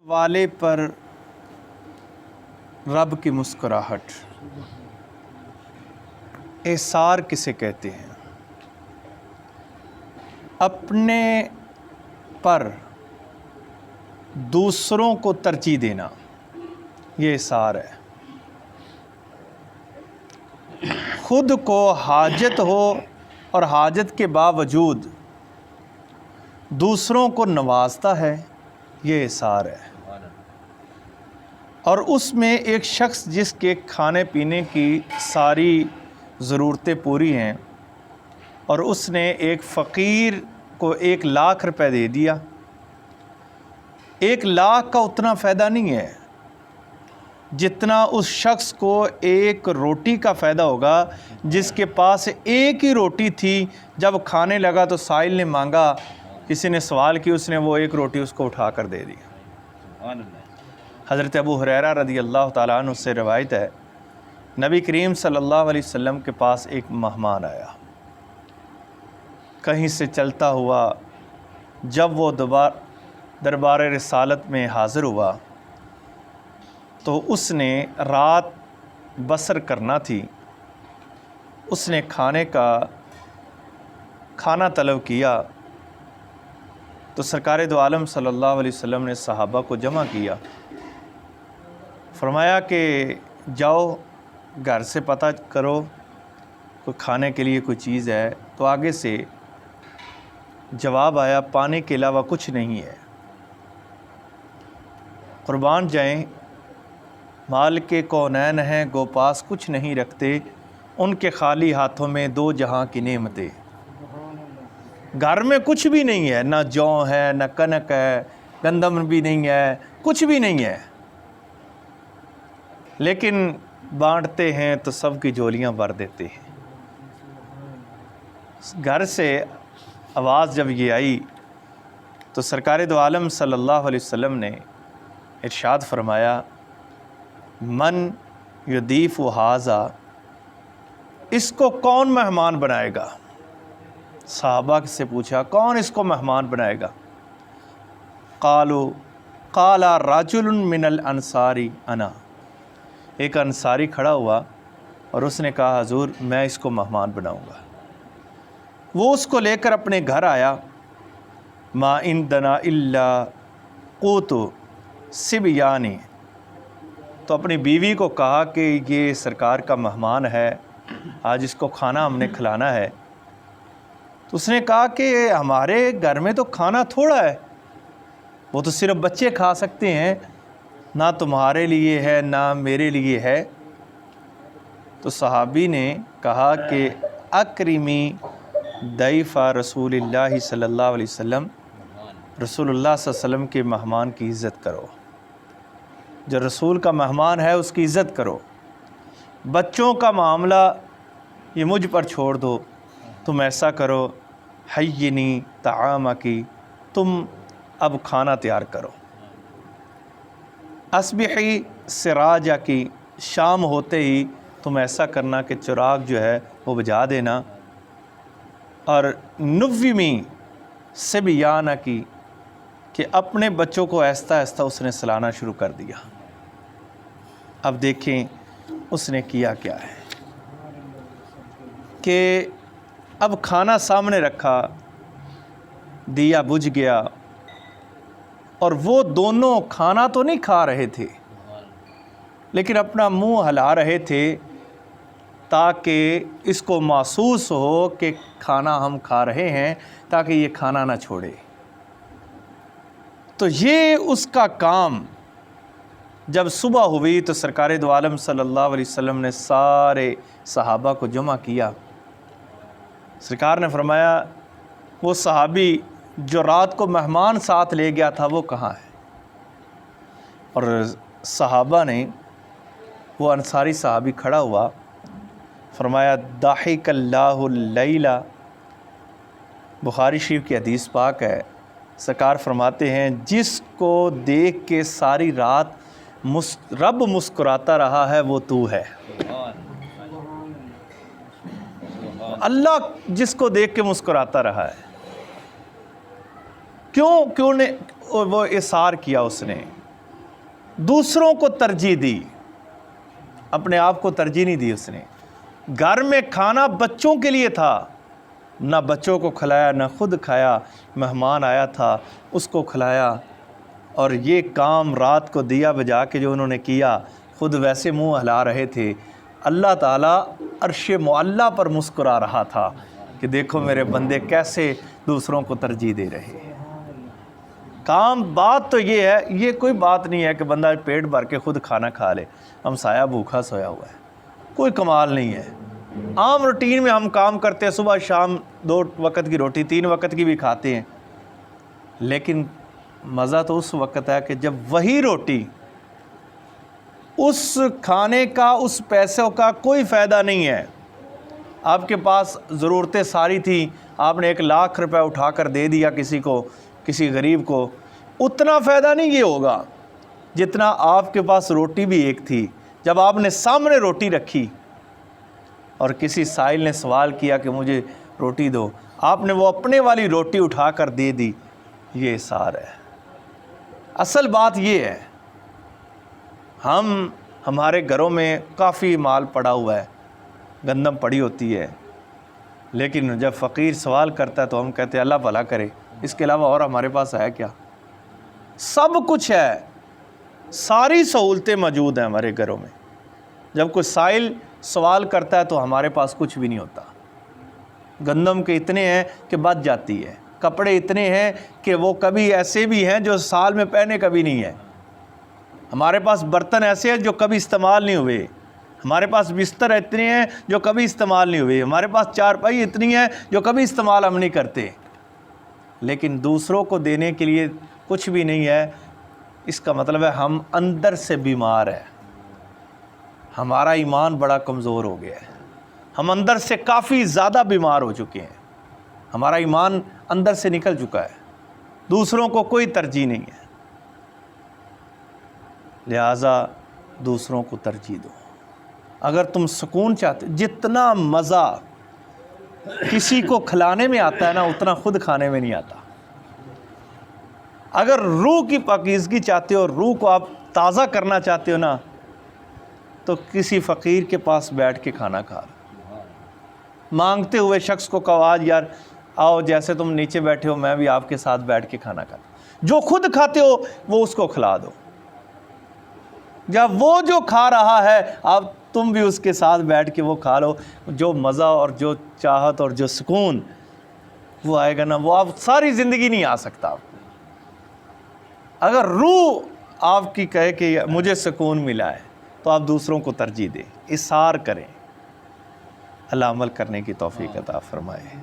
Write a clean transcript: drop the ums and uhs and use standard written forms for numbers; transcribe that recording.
والے پر رب کی مسکراہٹ، احسار کسے کہتے ہیں؟ اپنے پر دوسروں کو ترجیح دینا، یہ احسار ہے۔ خود کو حاجت ہو اور حاجت کے باوجود دوسروں کو نوازتا ہے، یہ احسار ہے۔ اور اس میں ایک شخص جس کے کھانے پینے کی ساری ضرورتیں پوری ہیں اور اس نے ایک فقیر کو 1,00,000 روپے دے دیا، 1,00,000 کا اتنا فائدہ نہیں ہے جتنا اس شخص کو ایک روٹی کا فائدہ ہوگا جس کے پاس ایک ہی روٹی تھی۔ جب کھانے لگا تو سائل نے مانگا، کسی نے سوال کی، اس نے وہ ایک روٹی اس کو اٹھا کر دے دی۔ حضرت ابو ہریرہ رضی اللہ تعالیٰ عنہ سے روایت ہے، نبی کریم صلی اللہ علیہ وسلم کے پاس ایک مہمان آیا، کہیں سے چلتا ہوا۔ جب وہ دربار رسالت میں حاضر ہوا تو اس نے رات بسر کرنا تھی، اس نے کھانا طلب کیا تو سرکار دو عالم صلی اللہ علیہ وسلم نے صحابہ کو جمع کیا، فرمایا کہ جاؤ گھر سے پتہ کرو کوئی کھانے کے لیے کوئی چیز ہے۔ تو آگے سے جواب آیا، پانی کے علاوہ کچھ نہیں ہے۔ قربان جائیں، مالک کونین ہیں، گو پاس کچھ نہیں رکھتے، ان کے خالی ہاتھوں میں 2 جہاں کی نعمتیں۔ گھر میں کچھ بھی نہیں ہے، نہ جو ہے، نہ کنک ہے، گندم بھی نہیں ہے، کچھ بھی نہیں ہے، لیکن بانٹتے ہیں تو سب کی جھولیاں بھر دیتے ہیں۔ گھر سے آواز جب یہ آئی تو سرکار دو عالم صلی اللہ علیہ وسلم نے ارشاد فرمایا، من یضیف ھذا، اس کو کون مہمان بنائے گا؟ صحابہ سے پوچھا، کون اس کو مہمان بنائے گا؟ قال رجل من الانصار انا، ایک انصاری کھڑا ہوا اور اس نے کہا، حضور میں اس کو مہمان بناؤں گا۔ وہ اس کو لے کر اپنے گھر آیا، ما عندنا الا قوت صبیان، تو اپنی بیوی کو کہا کہ یہ سرکار کا مہمان ہے، آج اس کو کھانا ہم نے کھلانا ہے۔ تو اس نے کہا کہ ہمارے گھر میں تو کھانا تھوڑا ہے، وہ تو صرف بچے کھا سکتے ہیں، نہ تمہارے لیے ہے نہ میرے لیے ہے۔ تو صحابی نے کہا کہ اکرمی ضیف رسول اللہ صلی اللہ علیہ وسلم، رسول اللہ صلی اللہ علیہ وسلم کے مہمان کی عزت کرو، جو رسول کا مہمان ہے اس کی عزت کرو۔ بچوں کا معاملہ یہ مجھ پر چھوڑ دو، تم ایسا کرو، حینی طعامکی، تم اب کھانا تیار کرو، اصبحی سراجکی، شام ہوتے ہی تم ایسا کرنا کہ چراغ جو ہے وہ بجھا دینا، اور نومی صبیانکی، کہ اپنے بچوں کو آہستہ آہستہ اس نے سلانا شروع کر دیا۔ اب دیکھیں اس نے کیا کیا ہے کہ اب کھانا سامنے رکھا، دیا بجھ گیا، اور وہ دونوں کھانا تو نہیں کھا رہے تھے لیکن اپنا منہ ہلا رہے تھے تاکہ اس کو محسوس ہو کہ کھانا ہم کھا رہے ہیں، تاکہ یہ کھانا نہ چھوڑے۔ تو یہ اس کا کام۔ جب صبح ہوئی تو سرکار دو عالم صلی اللہ علیہ وسلم نے سارے صحابہ کو جمع کیا۔ سرکار نے فرمایا، وہ صحابی جو رات کو مہمان ساتھ لے گیا تھا وہ کہاں ہے؟ اور صحابہ نے، وہ انصاری صحابی کھڑا ہوا، فرمایا، ضحک اللہ اللیلہ، بخاری شریف کی حدیث پاک ہے، سرکار فرماتے ہیں، جس کو دیکھ کے ساری رات رب مسکراتا رہا ہے وہ تو ہے۔ اللہ جس کو دیکھ کے مسکراتا رہا ہے، کیوں نے وہ احسار کیا اس نے؟ دوسروں کو ترجیح دی، اپنے آپ کو ترجیح نہیں دی اس نے۔ گھر میں کھانا بچوں کے لیے تھا، نہ بچوں کو کھلایا نہ خود کھایا، مہمان آیا تھا اس کو کھلایا، اور یہ کام رات کو دیا بجا کے جو انہوں نے کیا، خود ویسے منہ ہلا رہے تھے، اللہ تعالیٰ عرش معلیٰ پر مسکرا رہا تھا کہ دیکھو میرے بندے کیسے دوسروں کو ترجیح دے رہے ہیں۔ کام بات تو یہ ہے، یہ کوئی بات نہیں ہے کہ بندہ پیٹ بھر کے خود کھانا کھا لے، ہمسایہ بھوکا سویا ہوا ہے، کوئی کمال نہیں ہے۔ عام روٹین میں ہم کام کرتے ہیں، صبح شام 2 وقت کی روٹی 3 وقت کی بھی کھاتے ہیں، لیکن مزہ تو اس وقت ہے کہ جب وہی روٹی، اس کھانے کا، اس پیسوں کا کوئی فائدہ نہیں ہے۔ آپ کے پاس ضرورتیں ساری تھیں، آپ نے 1 لاکھ روپے اٹھا کر دے دیا کسی کو، کسی غریب کو، اتنا فائدہ نہیں یہ ہوگا جتنا آپ کے پاس روٹی بھی ایک تھی۔ جب آپ نے سامنے روٹی رکھی اور کسی سائل نے سوال کیا کہ مجھے روٹی دو، آپ نے وہ اپنے والی روٹی اٹھا کر دے دی، یہ اثار ہے۔ اصل بات یہ ہے، ہمارے گھروں میں کافی مال پڑا ہوا ہے، گندم پڑی ہوتی ہے، لیکن جب فقیر سوال کرتا ہے تو ہم کہتے ہیں اللہ بھلا کرے، اس کے علاوہ اور ہمارے پاس ہے کیا؟ سب کچھ ہے، ساری سہولتیں موجود ہیں ہمارے گھروں میں۔ جب کوئی سائل سوال کرتا ہے تو ہمارے پاس کچھ بھی نہیں ہوتا۔ گندم کے اتنے ہیں کہ بچ جاتی ہے، کپڑے اتنے ہیں کہ وہ کبھی ایسے بھی ہیں جو سال میں پہنے کبھی نہیں ہے، ہمارے پاس برتن ایسے ہیں جو کبھی استعمال نہیں ہوئے، ہمارے پاس بستر اتنے ہیں جو کبھی استعمال نہیں ہوئے، ہمارے پاس چارپائی اتنی ہیں جو کبھی استعمال ہم نہیں کرتے، لیکن دوسروں کو دینے کے لیے کچھ بھی نہیں ہے۔ اس کا مطلب ہے ہم اندر سے بیمار ہیں، ہمارا ایمان بڑا کمزور ہو گیا ہے، ہم اندر سے کافی زیادہ بیمار ہو چکے ہیں، ہمارا ایمان اندر سے نکل چکا ہے، دوسروں کو کوئی ترجیح نہیں ہے۔ لہٰذا دوسروں کو ترجیح دو۔ اگر تم سکون چاہتے، جتنا مزہ کسی کو کھلانے میں آتا ہے نا، اتنا خود کھانے میں نہیں آتا۔ اگر روح کی پاکیزگی چاہتے ہو، روح کو آپ تازہ کرنا چاہتے ہو نا، تو کسی فقیر کے پاس بیٹھ کے کھانا کھا لو۔ مانگتے ہوئے شخص کو کہو آج یار آؤ، جیسے تم نیچے بیٹھے ہو میں بھی آپ کے ساتھ بیٹھ کے کھانا کھاتا، جو خود کھاتے ہو وہ اس کو کھلا دو۔ جب وہ جو کھا رہا ہے اب تم بھی اس کے ساتھ بیٹھ کے وہ کھا لو، جو مزہ اور جو چاہت اور جو سکون وہ آئے گا نا، وہ آپ ساری زندگی نہیں آ سکتا آپ کو۔ اگر روح آپ کی کہے کہ مجھے سکون ملا ہے تو آپ دوسروں کو ترجیح دیں، اثار کریں۔ اللہ عمل کرنے کی توفیق عطا فرمائے۔